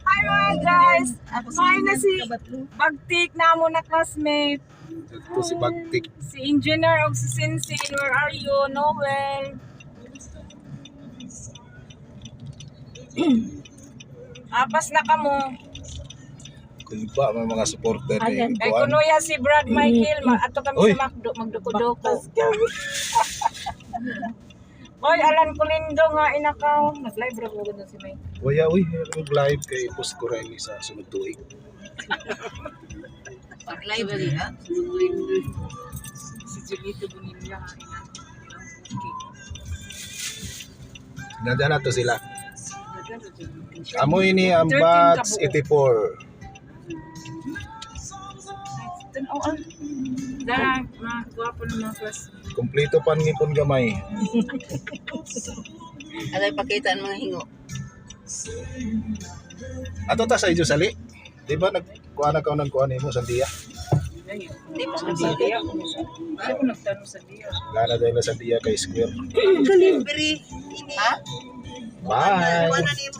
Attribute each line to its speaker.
Speaker 1: Hi mga guys! Hi na si Bagtik na mo na classmate.
Speaker 2: Ito si Bagtik.
Speaker 1: Si Engineer o si Sinsin. Where are you? Nowhere. Apas na kamo.
Speaker 2: Kung iba may mga supporter ni
Speaker 1: Kay
Speaker 2: Kuan.
Speaker 1: kunuya si Brad Michael. Ato kami
Speaker 2: Uy.
Speaker 1: sa Macdo. Magduko-duko. Hoy, Alan Kulindo nga inakaw. Nag-live ra ko si May.
Speaker 2: Kuya, uy, mag-live kay post ko rin sa sunod tuig.
Speaker 3: Pag-live rin ha?
Speaker 1: Si Julito Bonilla.
Speaker 2: Nandiyan na to sila. Amoy ni ang Bats 84.
Speaker 1: Dahil, mga guwapo ng mga class.
Speaker 2: Kompleto pa ngipon gamay.
Speaker 3: Alay pakita ang mga hingo.
Speaker 2: Ato ta sa inyo sali. Di ba nagkuha ka ng kuha mo sa diya?
Speaker 3: Hindi pa
Speaker 1: Sa Dia. Ano ko nagtanong sa Dia?
Speaker 2: Gana dahil sa diya kay Square.
Speaker 3: Delivery.
Speaker 4: Ha?
Speaker 2: Bye!
Speaker 4: Iwanan niyo